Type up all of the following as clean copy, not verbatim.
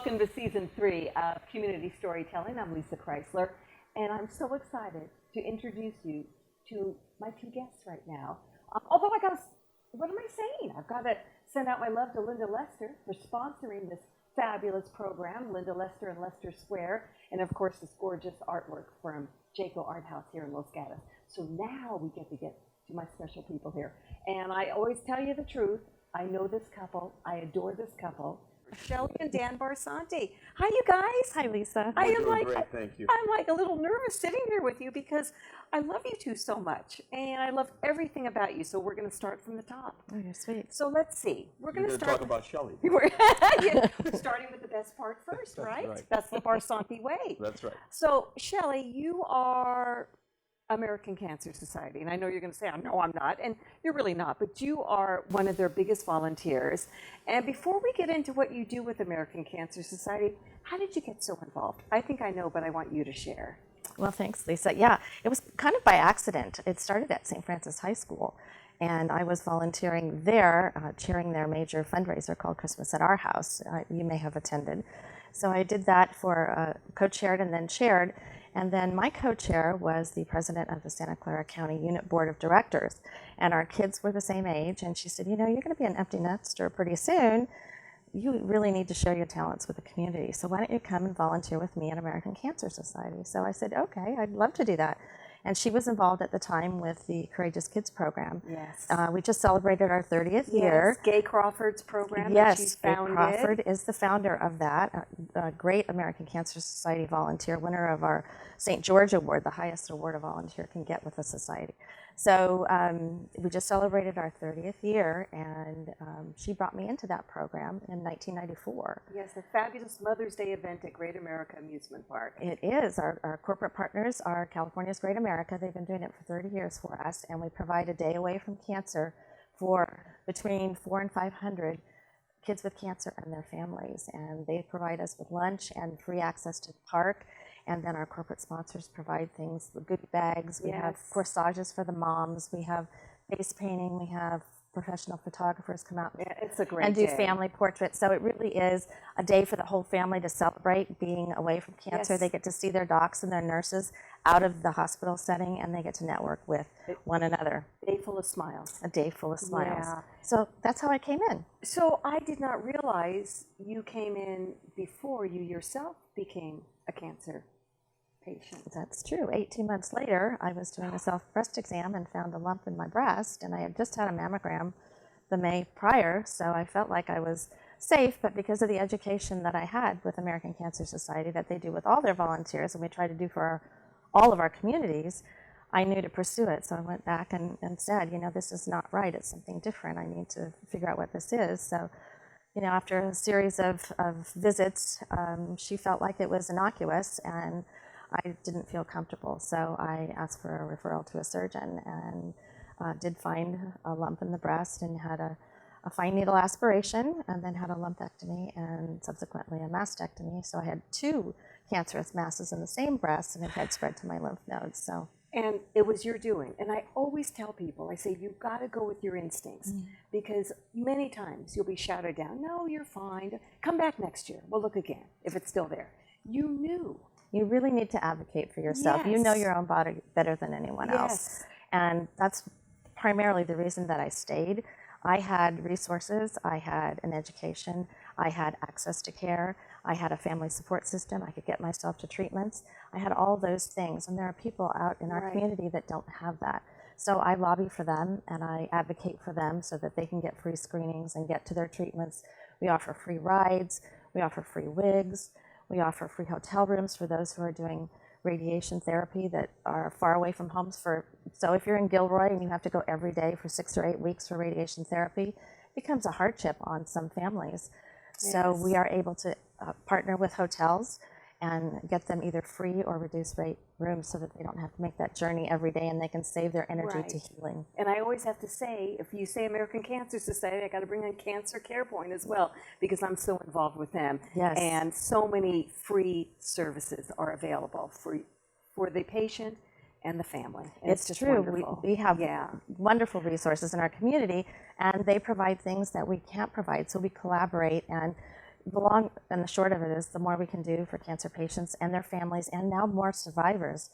Welcome to Season 3 of Community Storytelling. I'm Lissa Kreisler, and I'm so excited to introduce you to my two guests right now. Although what am I saying? I've got to send out my love to Linda Lester for sponsoring this fabulous program, Linda Lester and Lester Square, and of course this gorgeous artwork from Jaco Art House here in Los Gatos. So now we get to my special people here. And I always tell you the truth. I know this couple. I adore this couple. Shelly and Dan Barsanti. Hi, you guys. Hi, Lisa. We're doing great, thank you. I'm like a little nervous sitting here with you because I love you two so much, and I love everything about you. So we're going to start from the top. Oh, you're sweet. So let's see. We're going to talk about Shelly. We're starting with the best part first, right? That's the Barsanti way. That's right. So, Shelly, you are American Cancer Society, and I know you're going to say, no, I'm not, and you're really not, but you are one of their biggest volunteers. And before we get into what you do with American Cancer Society, how did you get so involved? I think I know, but I want you to share. Well, thanks, Lisa. Yeah, it was kind of by accident. It started at St. Francis High School, and I was volunteering there, chairing their major fundraiser called Christmas at Our House. You may have attended. So I did that for co-chaired and then chaired. And then my co-chair was the president of the Santa Clara County Unit Board of Directors. And our kids were the same age. And she said, you know, you're going to be an empty nester pretty soon. You really need to share your talents with the community. So why don't you come and volunteer with me at American Cancer Society? So I said, okay, I'd love to do that. And she was involved at the time with the Courageous Kids program. Yes. We just celebrated our 30th year. Yes, Gay Crawford's program. Yes, Gay Crawford is the founder of that. A great American Cancer Society volunteer, winner of our St. George Award, the highest award a volunteer can get with the society. So we just celebrated our 30th year, and she brought me into that program in 1994. Yes, a fabulous Mother's Day event at Great America Amusement Park. It is. Our corporate partners are California's Great America. They've been doing it for 30 years for us, and we provide a day away from cancer for between 400 and 500 kids with cancer and their families. And they provide us with lunch and free access to the park. And then our corporate sponsors provide things, the goodie bags. We have corsages for the moms. We have face painting. We have professional photographers come out and do family portraits. So it really is a day for the whole family to celebrate being away from cancer. They get to see their docs and their nurses out of the hospital setting, and they get to network with one another. A day full of smiles. A day full of smiles. Yeah. So that's how I came in. So I did not realize you came in before you yourself became a cancer patient. That's true. 18 months later, I was doing a self-breast exam and found a lump in my breast, and I had just had a mammogram the May prior, so I felt like I was safe, but because of the education that I had with American Cancer Society that they do with all their volunteers, and we try to do for all of our communities, I knew to pursue it. So I went back and said, you know, this is not right. It's something different. I need to figure out what this is. So, you know, after a series of visits, she felt like it was innocuous, and I didn't feel comfortable, so I asked for a referral to a surgeon, and did find a lump in the breast and had a fine needle aspiration, and then had a lumpectomy and subsequently a mastectomy. So I had 2 cancerous masses in the same breast, and it had spread to my lymph nodes. So. And it was your doing. And I always tell people, I say, you've got to go with your instincts, because many times you'll be shouted down, no, you're fine, come back next year, we'll look again, if it's still there. You knew. You really need to advocate for yourself. You know your own body better than anyone else. And that's primarily the reason that I stayed. I had resources, I had an education, I had access to care, I had a family support system, I could get myself to treatments. I had all those things, and there are people out in our community that don't have that. So I lobby for them, and I advocate for them so that they can get free screenings and get to their treatments. We offer free rides, we offer free wigs, we offer free hotel rooms for those who are doing radiation therapy that are far away from homes. So if you're in Gilroy and you have to go every day for 6 or 8 weeks for radiation therapy, it becomes a hardship on some families. So we are able to partner with hotels and get them either free or reduced rate rooms so that they don't have to make that journey every day, and they can save their energy to healing. And I always have to say, if you say American Cancer Society, I got to bring in Cancer Care Point as well, because I'm so involved with them. And so many free services are available for the patient and the family. And it's just true. Wonderful. We have wonderful resources in our community, and they provide things that we can't provide. So we collaborate, and the long and the short of it is, the more we can do for cancer patients and their families, and now more survivors,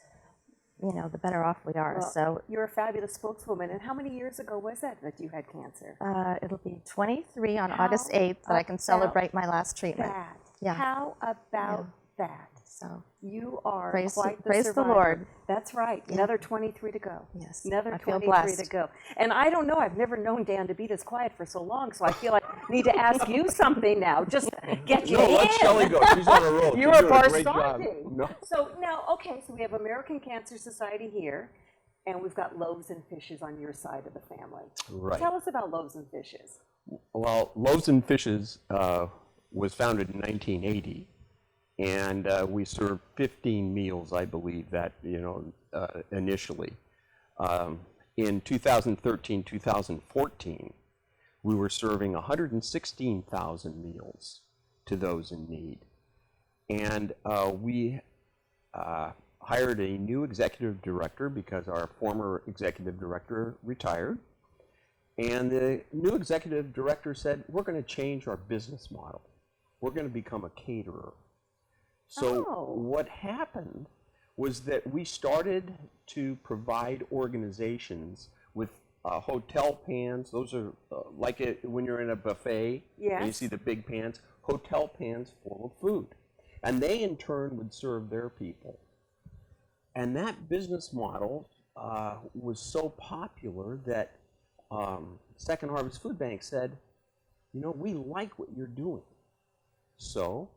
the better off we are. Well, so you're a fabulous spokeswoman. And how many years ago was that you had cancer? it'll be 23 on August 8th that I can celebrate my last treatment. That. Yeah. How about that? So You are praise quite the the survivor. Lord. That's right. Another 23 to go. Yes. Another I feel 23 blessed. to go. And I don't know, I've never known Dan to be this quiet for so long, so I feel like I need to ask you something now. Just get you No, in. let Shelly go. She's on a roll. You're She's a doing a great job. Barsanti. No. So now, okay, so we have American Cancer Society here, and we've got Loaves and Fishes on your side of the family. Right. Tell us about Loaves and Fishes. Well, Loaves and Fishes was founded in 1980, and we served 15 meals, I believe, that initially. In 2013, 2014, we were serving 116,000 meals to those in need, and we hired a new executive director because our former executive director retired. And the new executive director said, we're going to change our business model. We're going to become a caterer. So what happened was that we started to provide organizations with hotel pans. Those are like when you're in a buffet and you see the big pans, hotel pans full of food. And they in turn would serve their people. And that business model was so popular that Second Harvest Food Bank said, we like what you're doing. So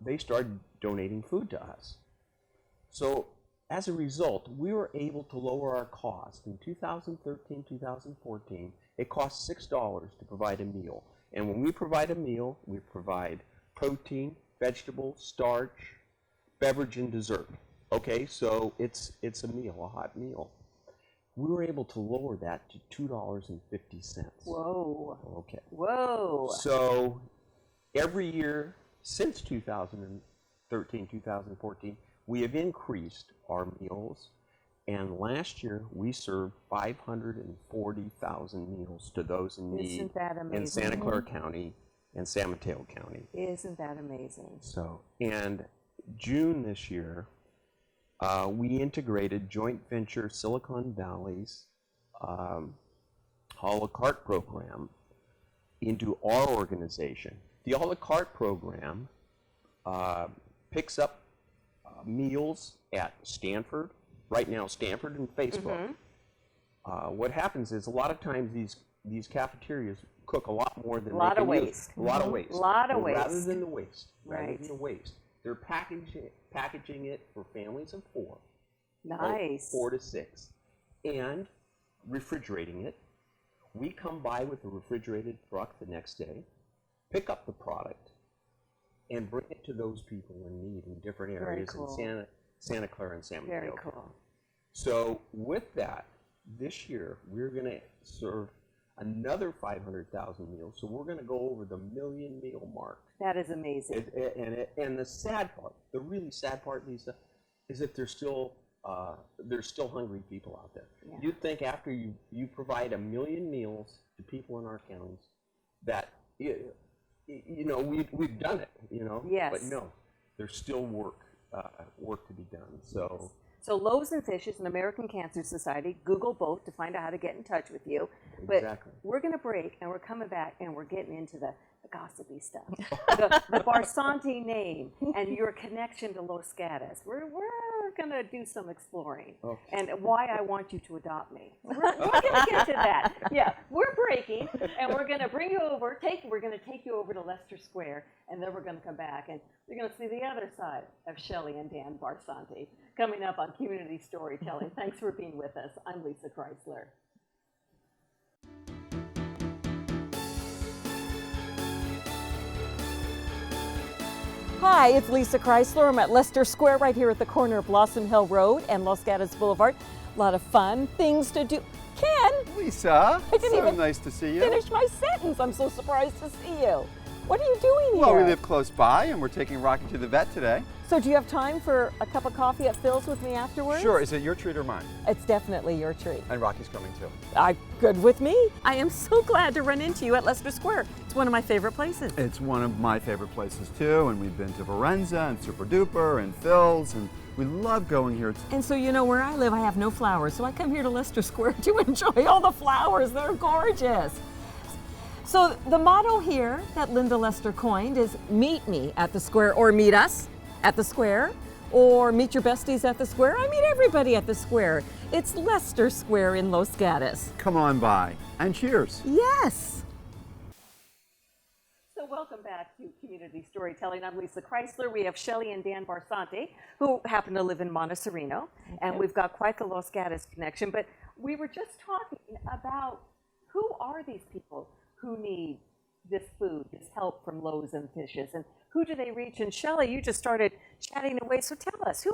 they started donating food to us. So as a result, we were able to lower our cost. In 2013, 2014, it cost $6 to provide a meal. And when we provide a meal, we provide protein, vegetable, starch, beverage, and dessert. Okay, so it's a meal, a hot meal. We were able to lower that to $2.50. Whoa. Okay. Whoa. So every year since 2013, 2014, we have increased our meals. And last year, we served 540,000 meals to those in need Isn't that amazing? in Santa Clara County and San Mateo County. Isn't that amazing? So, and June this year, we integrated joint venture Silicon Valley's a la carte program into our organization. The a la carte program picks up meals at Stanford, right now Stanford and Facebook. What happens is a lot of times these cafeterias cook a lot more than a lot they of can waste. use. A lot of waste. A lot of But waste. Rather than the waste. Rather Right. than the waste. They're packaging it for families of 4. Nice. 4 to 6. And refrigerating it. We come by with a refrigerated truck the next day, pick up the product, and bring it to those people in need in different areas cool. in Santa Clara and San Mateo. Very cool. So with that, this year we're going to serve another 500,000 meals. So we're going to go over the 1 million meal mark. That is amazing. And the sad part, the really sad part, Lisa, is that there's still hungry people out there. Yeah. You'd think after you provide 1 million meals to people in our counties that we've done it, Yes. But no, there's still work to be done. So So Loaves and Fishes and American Cancer Society, Google both to find out how to get in touch with you. But Exactly. we're going to break, and we're coming back, and we're getting into the gossipy stuff. the Barsanti name and your connection to Los Gatos. We're going to do some exploring. Okay. And why I want you to adopt me. We're going to get to that. Yeah, we're breaking, and we're going to bring you over. We're going to take you over to Leicester Square, and then we're going to come back, and you're going to see the other side of Shelly and Dan Barsanti coming up on Community Storytelling. Thanks for being with us. I'm Lissa Kreisler. Hi, it's Lissa Kreisler. I'm at Leicester Square right here at the corner of Blossom Hill Road and Los Gatos Boulevard. A lot of fun things to do. Ken, Lisa, I didn't so even nice to see you. finish my sentence. I'm so surprised to see you. What are you doing Well, here? we live close by and we're taking Rocky to the vet today. So do you have time for a cup of coffee at Phil's with me afterwards? Sure. Is it your treat or mine? It's definitely your treat. And Rocky's coming too. Good with me. I am so glad to run into you at Leicester Square. It's one of my favorite places. It's one of my favorite places too, and we've been to Varenza and Super Duper and Phil's, and we love going here. And so, you know, where I live, I have no flowers, so I come here to Leicester Square to enjoy all the flowers. They're gorgeous. So the motto here that Linda Lester coined is meet me at the square, or meet us at the square, or meet your besties at the square. I meet everybody at the square. It's Leicester Square in Los Gatos. Come on by, and cheers. Yes. So welcome back to Community Storytelling. I'm Lissa Kreisler. We have Shelly and Dan Barsanti, who happen to live in Montecito, and we've got quite the Los Gatos connection. But we were just talking about who are these people who need this food, this help from Loaves and Fishes, and who do they reach? And Shelly, you just started chatting away, so tell us, who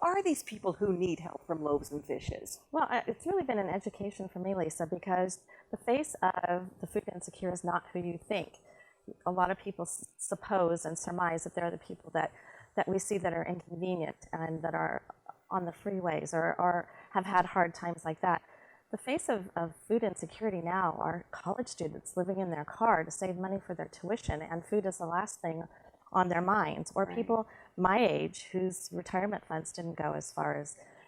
are these people who need help from Loaves and Fishes? Well, it's really been an education for me, Lisa, because the face of the food insecure is not who you think. A lot of people suppose and surmise that they're the people that we see that are inconvenient and that are on the freeways or have had hard times like that. The face of food insecurity now are college students living in their car to save money for their tuition, and food is the last thing on their minds, or people my age whose retirement funds didn't go as far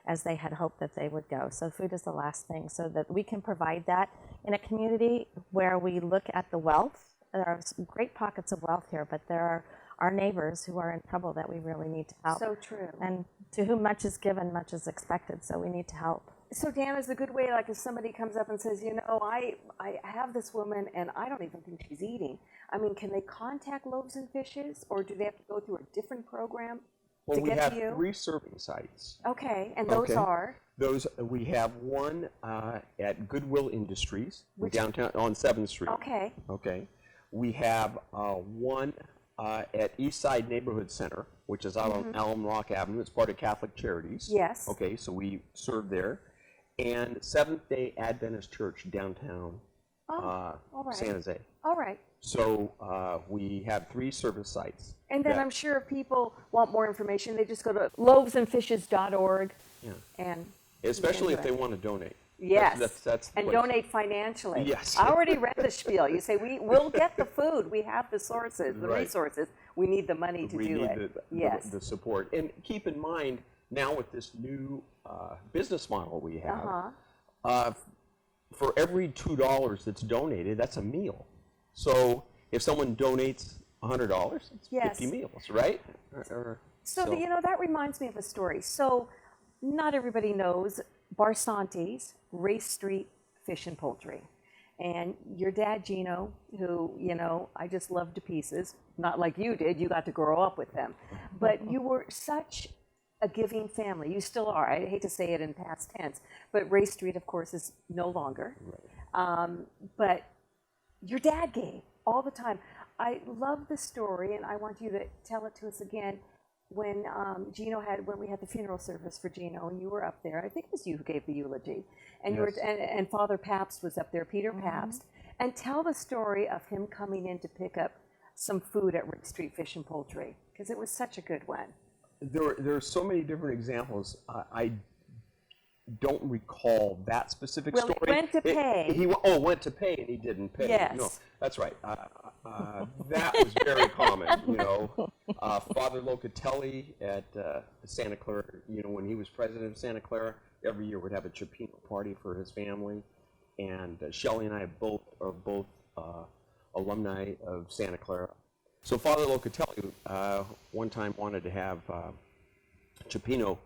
as they had hoped that they would go. So food is the last thing, so that we can provide that in a community where we look at the wealth. There are some great pockets of wealth here, but there are our neighbors who are in trouble that we really need to help. So true. And to whom much is given, much is expected, so we need to help. So Dan, is a good way, like if somebody comes up and says, you know, I have this woman and I don't even think she's eating. I mean, can they contact Loaves and Fishes, or do they have to go through a different program Well, to we get have to you? 3 serving sites. Okay, and those Okay. are? We have one at Goodwill Industries downtown on 7th Street. Okay. Okay. We have one at East Side Neighborhood Center, which is out on Alum Rock Avenue. It's part of Catholic Charities. Yes. Okay, so we serve there. And Seventh-day Adventist Church downtown all right. San Jose. All right. So we have 3 service sites. And then that- I'm sure if people want more information, they just go to loavesandfishes.org. Yeah. And Especially you if can they want to donate. Yes, That's the and place. donate financially. Yes. I already read the spiel. You say, we'll get the food. We have the sources, the Right. resources. We need the money to We do need it. the Yes. support. And keep in mind, now with this new business model we have, for every $2 that's donated, that's a meal. So if someone donates $100, it's Yes. 50 meals, right? So, you know, that reminds me of a story. So not everybody knows Barsanti's Race Street Fish and Poultry. And your dad, Gino, who, you know, I just loved to pieces, not like you did, you got to grow up with them. But you were such a giving family. You still are. I hate to say it in past tense, but Race Street, of course, is no longer. But your dad gave all the time. I love the story, and I want you to tell it to us again. When when we had the funeral service for Gino, and you were up there, I think it was you who gave the eulogy, and you were, and Father Pabst was up there, Peter Pabst, and tell the story of him coming in to pick up some food at Street Fish and Poultry, because it was such a good one. There are so many different examples. I don't recall that specific Well, story. he went to pay. He went to pay and he didn't pay. Yes. No, that's right. That was very common. You know, Father Locatelli at Santa Clara. You know, when he was president of Santa Clara, every year would have a Cioppino party for his family. And Shelly and I are both alumni of Santa Clara. So Father Locatelli one time wanted to have Cioppino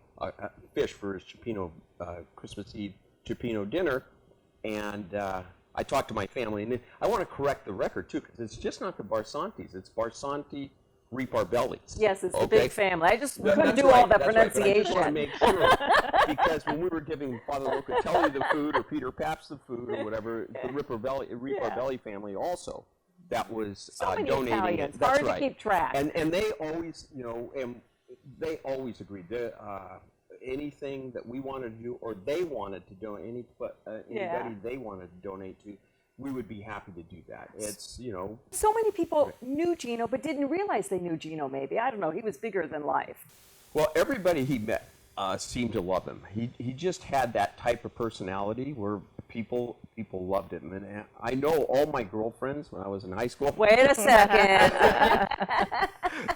fish for his Cioppino Christmas Eve Cioppino dinner, and I talked to my family, and I want to correct the record too, because it's just not the Barsantis; it's Barsanti Riparbellis. Yes, it's the Okay? big family. I just couldn't That's do right, all the that's right, but I just want to pronunciation. make sure, because when we were giving Father Locatelli the food, or Peter Pabst the food, or whatever, the Riparbelli family also, that was So many donating. Italians, That's hard to right. keep track. And they always, you know, they always agreed. Anything that we wanted to do, or they wanted to donate, anybody they wanted to donate to, we would be happy to do that. It's, you know. So many people knew Gino, but didn't realize they knew Gino, maybe. I don't know. He was bigger than life. Well, everybody he met seemed to love him. He just had that type of personality where people loved him. And I know all my girlfriends when I was in high school. Wait a second.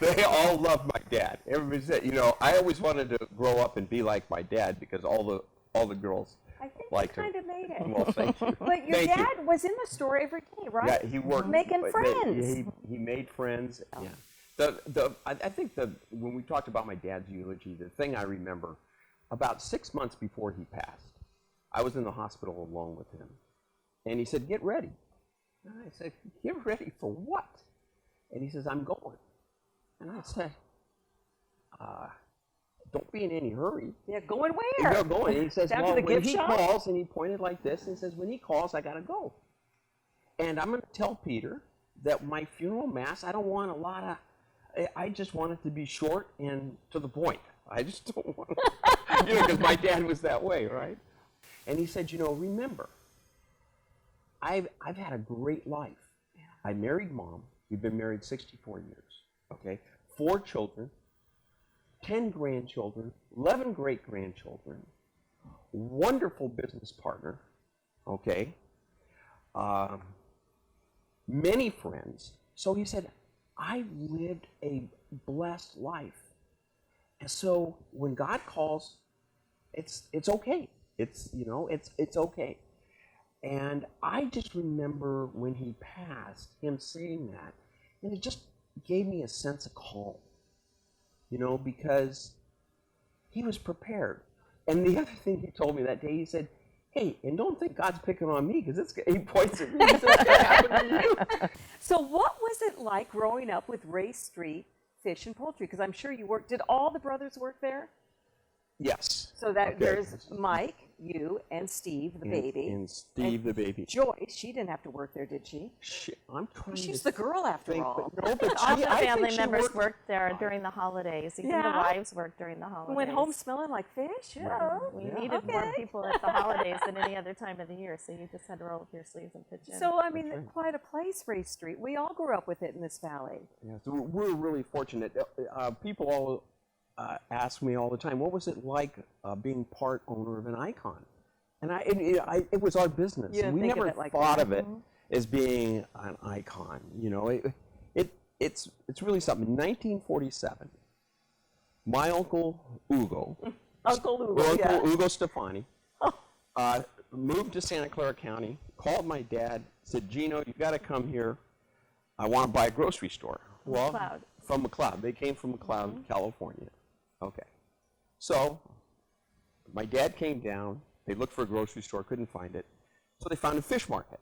They all loved my dad. Everybody said, you know, I always wanted to grow up and be like my dad because all the girls I think liked you him. kind of made it. Well, thank you. But your Thank you. dad was in the store every day, right? Yeah, he worked making but friends. He made friends. Oh. Yeah. I think when we talked about my dad's eulogy, the thing I remember, about 6 months before he passed, I was in the hospital alone with him, and he said, "Get ready." And I said, "Get ready for what?" And he says, "I'm going." And I said, "Don't be in any hurry." Yeah, going And where? they're going. And he says, Down to "Well, the when gift he shop?" calls," and he pointed like this, and he says, "When he calls, I gotta go. And I'm gonna tell Peter that my funeral mass, I don't want a lot of. I just want it to be short and to the point. I just don't want, you know, because my dad was that way, right?" And he said, "You know, remember, I've had a great life. I married Mom. We've been married 64 years. Okay, 4 children." 10 grandchildren, 11 great-grandchildren, wonderful business partner, okay, many friends. So he said, "I lived a blessed life." And so when God calls, it's okay. It's, you know, it's okay. And I just remember when he passed, him saying that, and it just gave me a sense of calm. You know, because he was prepared. And the other thing he told me that day, he said, "Hey, and don't think God's picking on me, because he points at me and says it's going to happen to you." So what was it like growing up with Ray Street Fish and Poultry? Because I'm sure you worked, did all the brothers work there? Yes. So that Okay. there's Mike, you, and Steve, the baby. And Steve, the baby. Joyce, she didn't have to work there, did she? I'm trying She's to the girl after think, all. but no, but All she, the I think family she members worked. worked there during the holidays. Even the Yeah? wives worked during the holidays. Went home smelling like fish? Yeah. We Yeah. needed more Okay. people at the holidays than any other time of the year, so you just had to roll up your sleeves and pitch in. So, I mean, That's right. quite a place, Ray Street. We all grew up with it in this valley. Yeah, so we're really fortunate. People all ask me all the time, what was it like being part owner of an icon? And it was our business. You didn't We think of never it like thought that. of it as being an icon. You know, it's really something. In 1947, my uncle Ugo, Uncle Ugo, yeah. Uncle Ugo Stefani, moved to Santa Clara County, called my dad, said, "Gino, you got to come here. I want to buy a grocery store." Well, McLeod. from McLeod. They came from McLeod, California. Okay. So my dad came down. They looked for a grocery store, couldn't find it. So they found a fish market.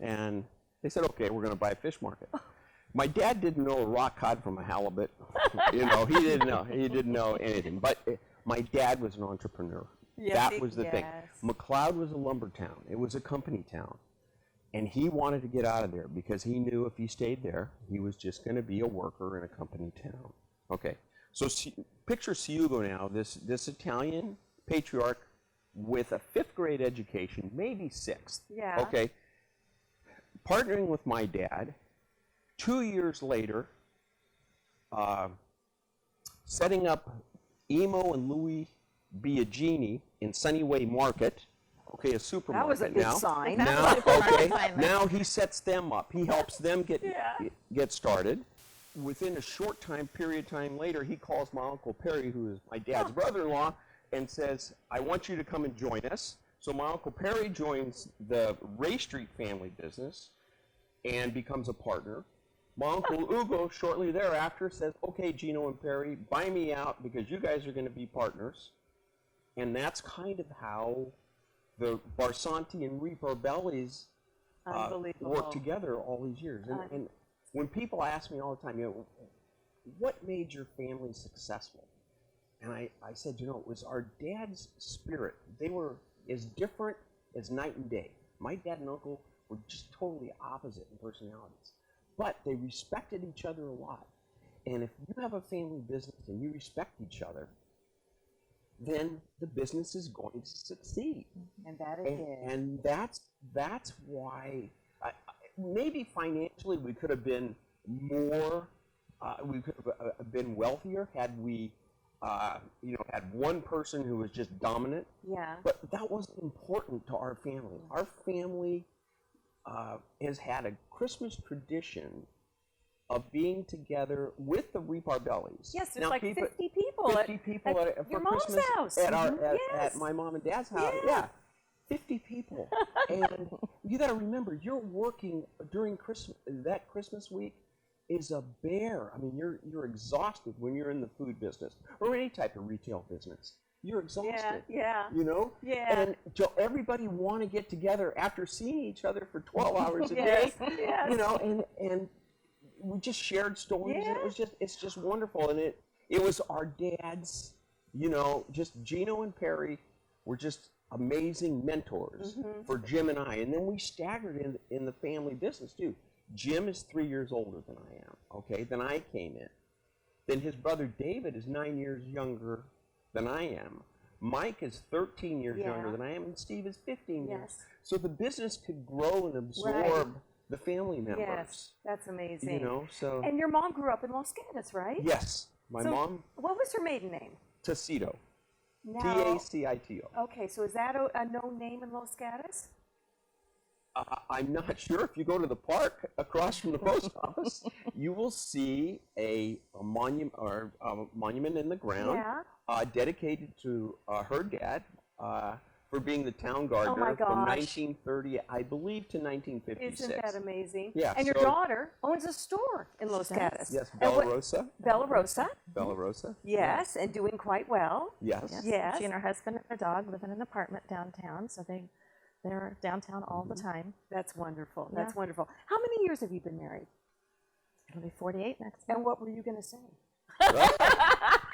And they said, "Okay, we're going to buy a fish market." My dad didn't know a rock cod from a halibut. You know, he didn't know anything. But my dad was an entrepreneur. Yes, That was the thing. yes. McLeod was a lumber town. It was a company town. And he wanted to get out of there because he knew if he stayed there, he was just going to be a worker in a company town. Okay, so picture Siugo now, this Italian patriarch with a 5th grade education, maybe 6th. Yeah. Okay, partnering with my dad. 2 years later, setting up Emo and Louis Biagini in Sunnyway Market. Okay, a supermarket That was a big now. sign. Now, okay, Sign. now he sets them up. He helps them Yeah. get started. Within a short period of time later, he calls my Uncle Perry, who is my dad's brother-in-law, and says, "I want you to come and join us." So my Uncle Perry joins the Ray Street family business and becomes a partner. My Uncle Ugo, shortly thereafter, says, "Okay, Gino and Perry, buy me out because you guys are going to be partners." And that's kind of how the Barsanti and Reaper Bellies Unbelievable. worked together all these years. And when people ask me all the time, you know, what made your family successful? And I said, you know, it was our dad's spirit. They were as different as night and day. My dad and uncle were just totally opposite in personalities. But they respected each other a lot. And if you have a family business and you respect each other, then the business is going to succeed. And that it did. And that's why maybe financially we could have been more, we could have been wealthier had we, had one person who was just dominant. Yeah. But that wasn't important to our family. Our family has had a Christmas tradition of being together with the Reap Our Bellies. Yes, there's Now, like 50 people. 50 people at for your mom's Christmas house. at my mom and dad's house. Yeah. Yeah, 50 people. And you got to remember, you're working during Christmas. That Christmas week is a bear. I mean, you're exhausted when you're in the food business or any type of retail business. You're exhausted. Yeah. You know? Yeah. And everybody want to get together after seeing each other for 12 hours a Yes, day. yes. You know, and we just shared stories, and it's just wonderful. And it was our dads, just Gino and Perry were just amazing mentors for Jim and I. And then we staggered in the family business too. Jim is 3 years older than I am. Okay, then I came in. Then his brother David is 9 years younger than I am. Mike is 13 years younger than I am, and Steve is 15 years. So the business could grow and absorb the family members. Yes, that's amazing. So. And your mom grew up in Los Gatos, right? Yes, my mom. What was her maiden name? Tacito. Now, Tacito. Okay, so is that a known name in Los Gatos? I'm not sure. If you go to the park across from the post office, you will see a monument or a monument in the ground dedicated to her dad for being the town gardener from 1930, I believe, to 1956. Isn't that amazing? Yeah. And your daughter owns a store in Los Gatos. Yes, Bella Rosa. Bella Rosa. Bella Rosa. Yes, and doing quite well. Yes. Yes. She and her husband and their dog live in an apartment downtown, so they're downtown all the time. That's wonderful. That's wonderful. How many years have you been married? It'll be 48 next month. And what were you going to say?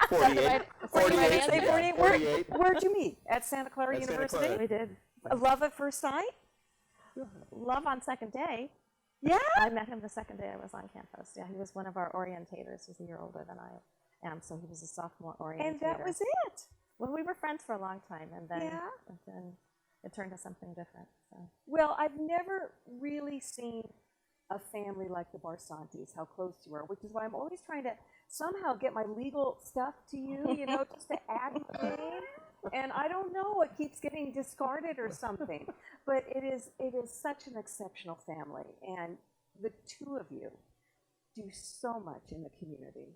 48. 48. Where'd you meet? At Santa Clara At Santa University? Clara. We did. A love at first sight? Love on second day. Yeah? I met him the second day I was on campus. Yeah, he was one of our orientators. He's a year older than I am, so he was a sophomore orientator. And that was it. Well, we were friends for a long time, and then it turned to something different. So. Well, I've never really seen a family like the Barsantis, how close you are, which is why I'm always trying to somehow get my legal stuff to you, just to add my name. And I don't know, it keeps getting discarded or something. But it is such an exceptional family. And the two of you do so much in the community.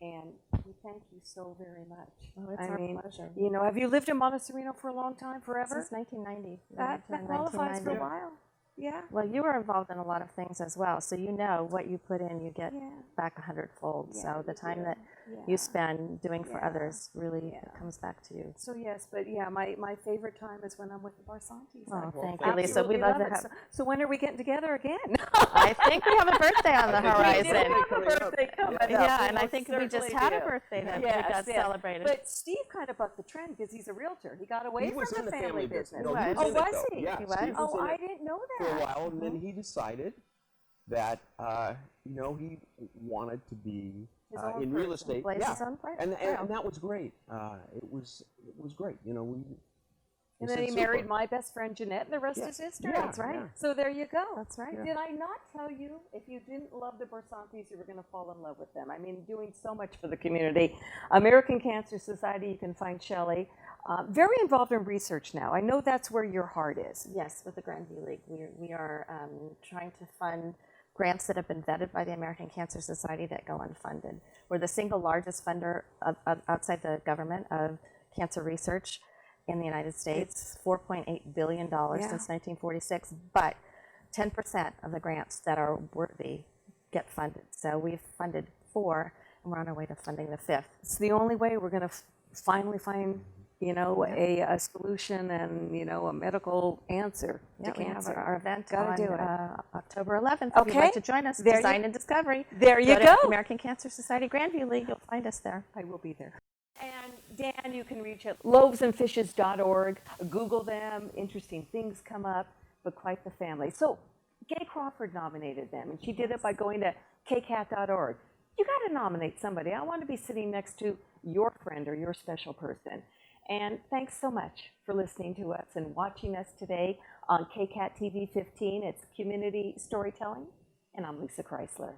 And we thank you so very much. Oh, it's our pleasure. Have you lived in Montecito for a long time, forever? Since 1990. That qualifies for a while. Yeah. Well, you were involved in a lot of things as well, so you know what you put in, you get back 100-fold. So the time that you spend doing for others really comes back to you. So yes, but my favorite time is when I'm with the Barsantis. Oh, thank you, Lisa. We love it. So when are we getting together again? I think we have a birthday on the horizon. We have a birthday coming up. Yeah, and I think we just had a birthday that we got celebrated. But Steve kind of bucked the trend because he's a realtor. He got away from the family business. No, oh, was he? Yeah, he was. Oh, I didn't know that. For a while, and then he decided that he wanted to be in real estate. His own place. And that was great. It was great. And then he married my best friend Jeanette, and the rest is history. Yeah, That's right. yeah. So there you go. That's right. Did I not tell you if you didn't love the Barsantis, you were going to fall in love with them? I mean, doing so much for the community. American Cancer Society, you can find Shelly. Very involved in research now. I know that's where your heart is. Yes, with the Grandview League. We are trying to fund grants that have been vetted by the American Cancer Society that go unfunded. We're the single largest funder outside the government of cancer research in the United States, $4.8 billion since 1946, but 10% of the grants that are worthy get funded. So we've funded 4, and we're on our way to funding the 5th. It's the only way we're going to finally find, a solution and, a medical answer to We have cancer. our event Gotta on do it. October 11th. If you'd like to join us, There Design and Discovery. There you Go to go. American Cancer Society Grandview League. You'll find us there. I will be there. And Dan, you can reach at loavesandfishes.org. Google them. Interesting things come up, but quite the family. So Gay Crawford nominated them, and she did it by going to KCAT.org. You got to nominate somebody. I want to be sitting next to your friend or your special person. And thanks so much for listening to us and watching us today on KCAT TV 15. It's Community Storytelling, and I'm Lissa Kreisler.